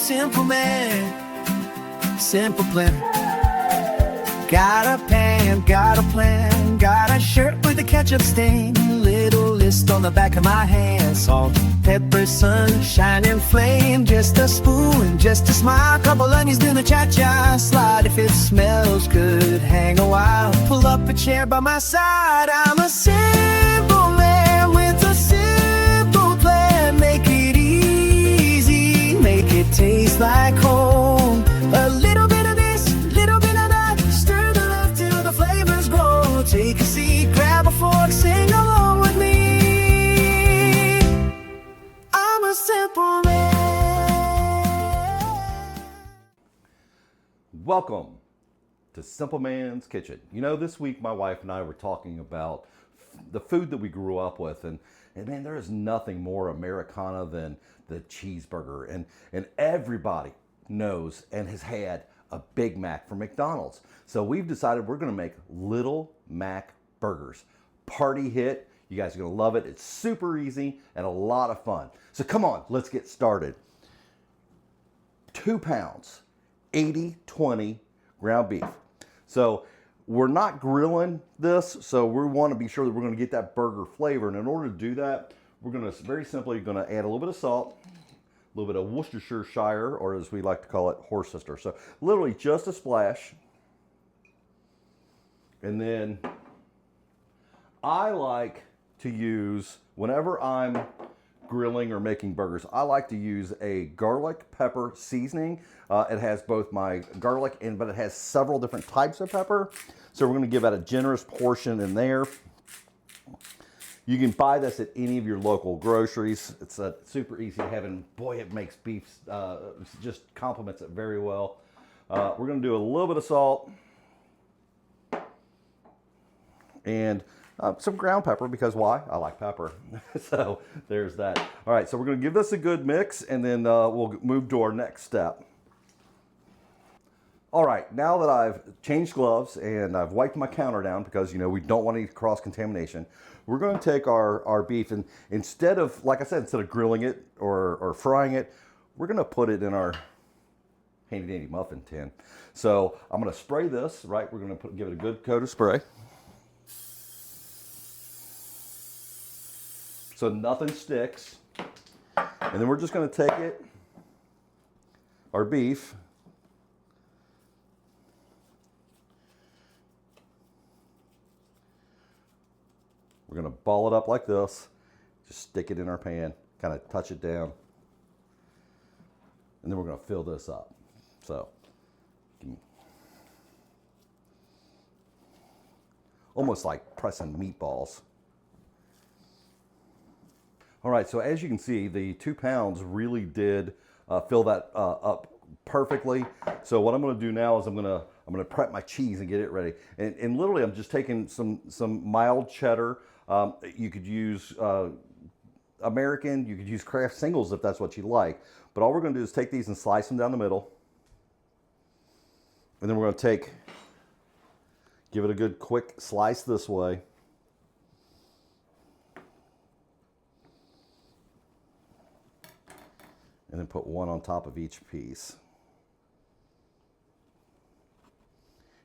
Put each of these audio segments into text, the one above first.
simple man, simple planner. Got a pan, got a plan, got a shirt with a ketchup stain, little list on the back of my hand, salt, pepper, sunshine and flame, just a spoon, just a smile, couple onions, then a cha-cha slide. If it smells good, hang a while, pull up a chair by my side. I'm a simple man with a simple plan. Make it easy, make it taste like home. A little bit of this, little bit of that, stir the love till the flavors grow. Take a seat, grab a fork, sing along with me. I'm a simple man. Welcome to Simple Man's Kitchen. You know, this week my wife and I were talking about the food that we grew up with, and man, there is nothing more Americana than the cheeseburger, and everybody knows and has had a Big Mac from McDonald's. So we've decided we're gonna make Little Mac burgers. Party hit. You guys are gonna love it. It's super easy and a lot of fun. So come on, let's get started. 2 pounds, 80/20 ground beef. So we're not grilling this, so we want to be sure that we're going to get that burger flavor. And in order to do that, we're going to very simply add a little bit of salt, a little bit of Worcestershire, or as we like to call it, Worcester. So literally just a splash. And then I like to use, whenever I'm grilling or making burgers, I like to use a garlic pepper seasoning. It has both my garlic but it has several different types of pepper. So we're going to give out a generous portion in there. You can buy this at any of your local groceries. It's super easy to have, and boy, it makes beef, just complements it very well. We're going to do a little bit of salt and some ground pepper, because why? I like pepper. So there's that. All right, so we're going to give this a good mix, and then we'll move to our next step. All right, now that I've changed gloves and I've wiped my counter down, because you know we don't want any cross-contamination, we're going to take our beef, and instead of, like I said, instead of grilling it or frying it, we're going to put it in our handy-dandy muffin tin. So I'm going to spray this, right? We're going to give it a good coat of spray, so nothing sticks. And then we're just going to take it, our beef, we're going to ball it up like this, just stick it in our pan, kind of touch it down, and then we're going to fill this up. So almost like pressing meatballs. All right, so as you can see, the 2 pounds really did fill that up perfectly. So what I'm going to do now is I'm going to prep my cheese and get it ready. And literally, I'm just taking some mild cheddar. You could use American. You could use Kraft singles if that's what you like. But all we're going to do is take these and slice them down the middle, and then we're going to give it a good quick slice this way. And then put one on top of each piece.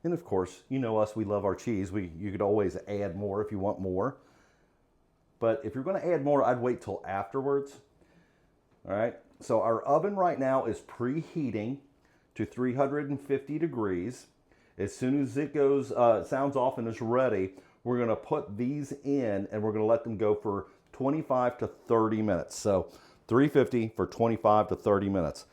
And of course, you know us, we love our cheese. You could always add more if you want more. But if you're going to add more, I'd wait till afterwards. All right, so our oven right now is preheating to 350 degrees. As soon as it goes, sounds off and is ready, we're going to put these in, and we're going to let them go for 25 to 30 minutes. So 350 for 25 to 30 minutes.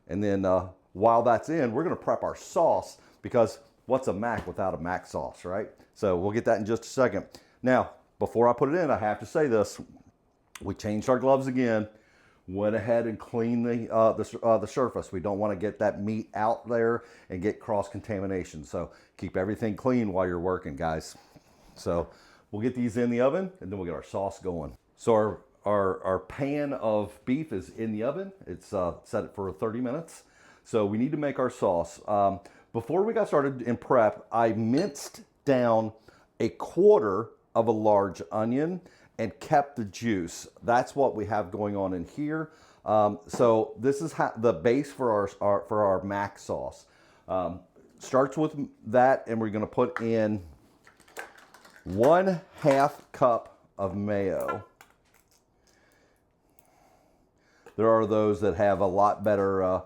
And then while that's in, we're going to prep our sauce, because what's a mac without a mac sauce, right? So we'll get that in just a second. Now, before I put it in, I have to say this. We changed our gloves again, went ahead and cleaned the surface. We don't want to get that meat out there and get cross-contamination. So keep everything clean while you're working, guys. So we'll get these in the oven, and then we'll get our sauce going. So our pan of beef is in the oven. It's set for 30 minutes. So we need to make our sauce. Before we got started in prep, I minced down a quarter of a large onion and kept the juice. That's what we have going on in here. So this is the base for our mac sauce. Starts with that, and we're going to put in 1/2 cup of mayo. There are those that have a lot better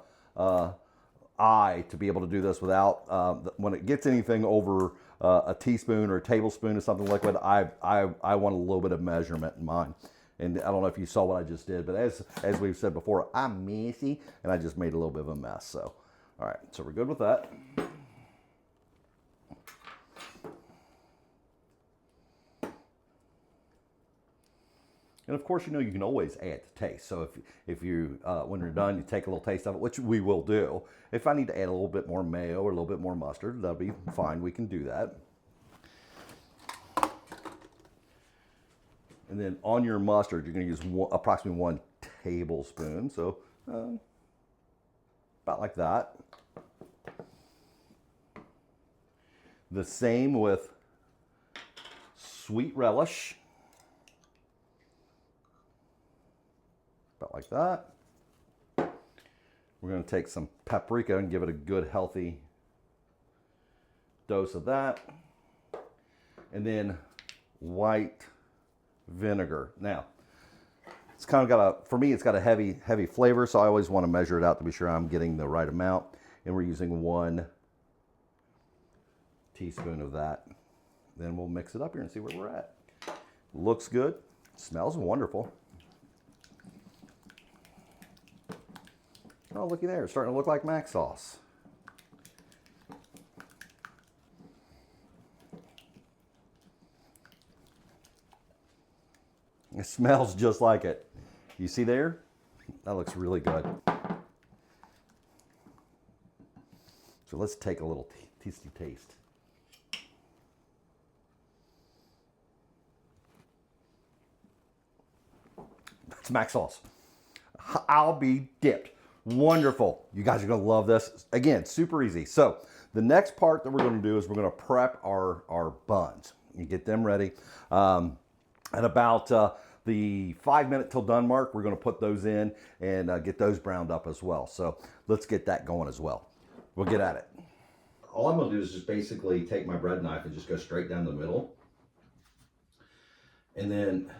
eye to be able to do this without, when it gets anything over a teaspoon or a tablespoon or something like that, I want a little bit of measurement in mine. And I don't know if you saw what I just did, but as we've said before, I'm messy, and I just made a little bit of a mess. So, all right, so we're good with that. And of course, you know, you can always add to taste. So if you, when you're done, you take a little taste of it, which we will do. If I need to add a little bit more mayo or a little bit more mustard, that'll be fine. We can do that. And then on your mustard, you're going to use approximately 1 tablespoon. So about like that. The same with sweet relish. About like that. We're going to take some paprika and give it a good healthy dose of that. And then white vinegar. Now, it's kind of got for me, it's got a heavy flavor, so I always want to measure it out to be sure I'm getting the right amount. And we're using 1 teaspoon of that. Then we'll mix it up here and see where we're at. Looks good. Smells wonderful. Oh, looky there. It's starting to look like mac sauce. It smells just like it. You see there? That looks really good. So let's take a little tasty taste. That's mac sauce. I'll be dipped. Wonderful. You guys are going to love this. Again, super easy. So the next part that we're going to do is we're going to prep our buns and get them ready. At about the 5-minute till done mark, we're going to put those in and get those browned up as well. So let's get that going as well. We'll get at it. All I'm going to do is just basically take my bread knife and just go straight down the middle. And then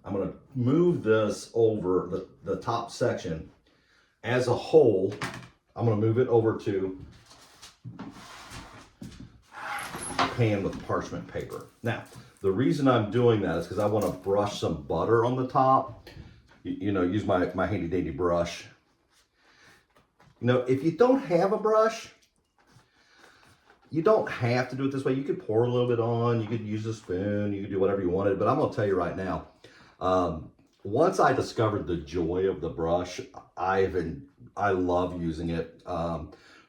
I'm going to move this over the top section as a whole. I'm going to move it over to a pan with parchment paper. Now, the reason I'm doing that is because I want to brush some butter on the top. You know, use my handy dandy brush. You know, if you don't have a brush, you don't have to do it this way. You could pour a little bit on, you could use a spoon, you could do whatever you wanted, but I'm going to tell you right now, once I discovered the joy of the brush, I love using it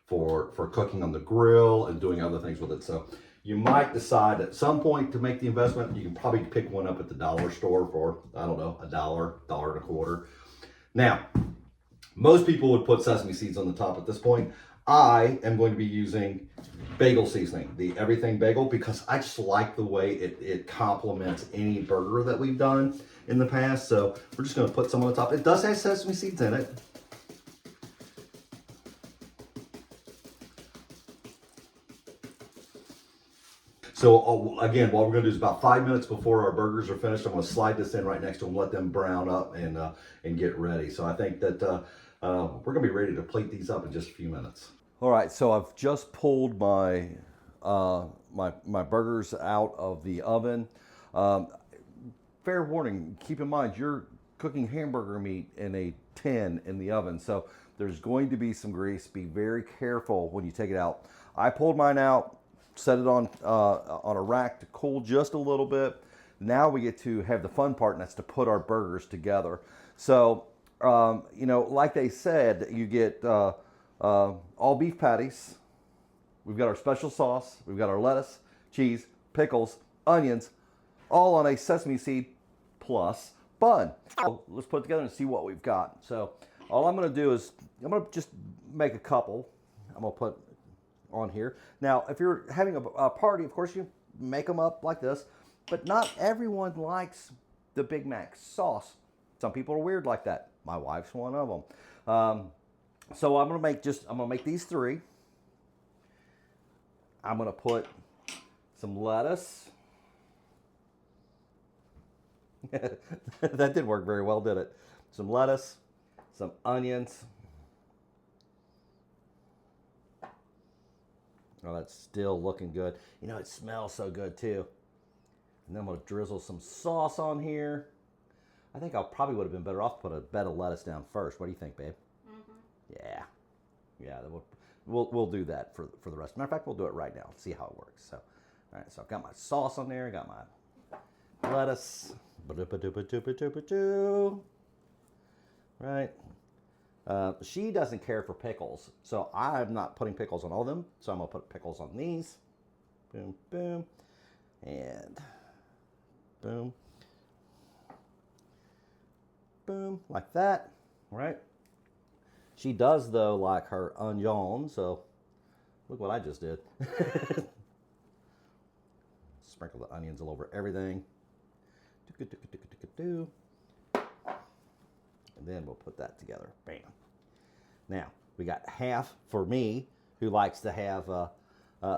for cooking on the grill and doing other things with it. So you might decide at some point to make the investment. You can probably pick one up at the dollar store for, I don't know, $1, $1.25. Now, most people would put sesame seeds on the top at this point. I am going to be using bagel seasoning, the everything bagel, because I just like the way it complements any burger that we've done in the past. So we're just going to put some on the top. It does have sesame seeds in it. So again, what we're going to do is about 5 minutes before our burgers are finished, I'm going to slide this in right next to them, let them brown up and get ready. So I think that we're going to be ready to plate these up in just a few minutes. All right, so I've just pulled my my burgers out of the oven. Fair warning, keep in mind you're cooking hamburger meat in a tin in the oven, so there's going to be some grease. Be very careful when you take it out. I pulled mine out, set it on a rack to cool just a little bit. Now we get to have the fun part, and that's to put our burgers together. So, you know, like they said, you get all beef patties. We've got our special sauce. We've got our lettuce, cheese, pickles, onions, all on a sesame seed plus bun. So let's put it together and see what we've got. So all I'm going to do is I'm going to just make a couple. I'm going to put on here. Now, if you're having a party, of course, you make them up like this, but not everyone likes the Big Mac sauce. Some people are weird like that. My wife's one of them. So I'm gonna make these 3. I'm gonna put some lettuce. That did work very well, did it? Some lettuce, some onions. Oh, that's still looking good. You know, it smells so good too. And then I'm gonna drizzle some sauce on here. I think I probably would have been better off to put a bed of lettuce down first. What do you think, babe? Yeah, yeah. We'll do that for the rest. Matter of fact, we'll do it right now. See how it works. So, all right. So I've got my sauce on there. I got my lettuce. Right. She doesn't care for pickles, so I'm not putting pickles on all of them. So I'm gonna put pickles on these. Boom, boom, and boom, boom, like that. Right. She does though like her onion, so look what I just did. Sprinkle the onions all over everything. And then we'll put that together. Bam. Now, we got half for me, who likes to have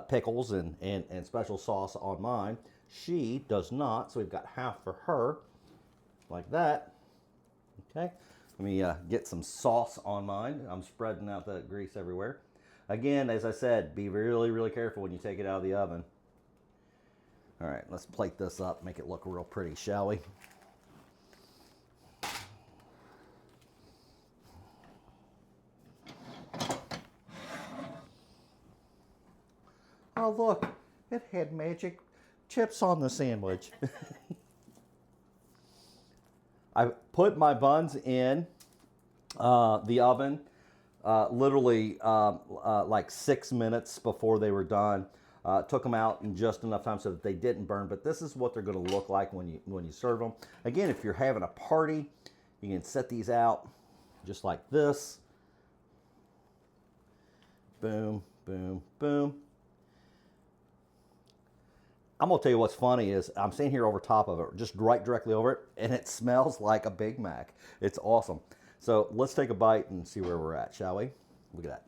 pickles and special sauce on mine. She does not, so we've got half for her, like that. Okay. Let me get some sauce on mine. I'm spreading out that grease everywhere. Again, as I said, be really, really careful when you take it out of the oven. All right, let's plate this up, make it look real pretty, shall we? Oh, look, it had magic chips on the sandwich. I put my buns in the oven literally like 6 minutes before they were done. Took them out in just enough time so that they didn't burn. But this is what they're going to look like when you serve them. Again, if you're having a party, you can set these out just like this. Boom, boom, boom. I'm gonna tell you what's funny is I'm sitting here over top of it, just right directly over it, and it smells like a Big Mac. It's awesome. So let's take a bite and see where we're at, shall we? Look at that.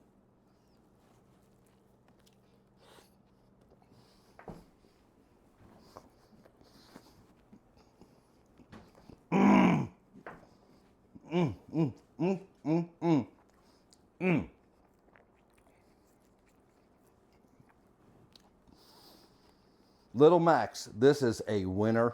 Little Max, this is a winner.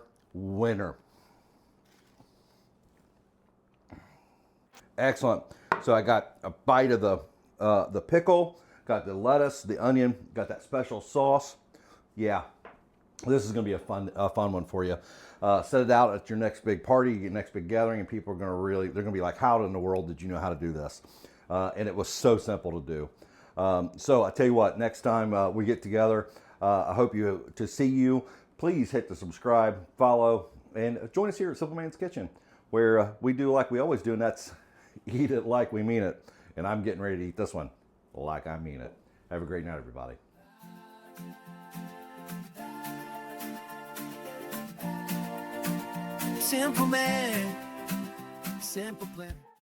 Excellent. So I got a bite of the pickle, got the lettuce, the onion, got that special sauce. Yeah, this is going to be a fun one for you. Set it out at your next big party, your next big gathering, and people are going to they're going to be like, how in the world did you know how to do this? And it was so simple to do. So I tell you what, next time we get together, I hope to see you. Please hit the subscribe, follow, and join us here at Simple Man's Kitchen, where we do like we always do, and that's eat it like we mean it. And I'm getting ready to eat this one like I mean it. Have a great night, everybody. Simple man, simple plan.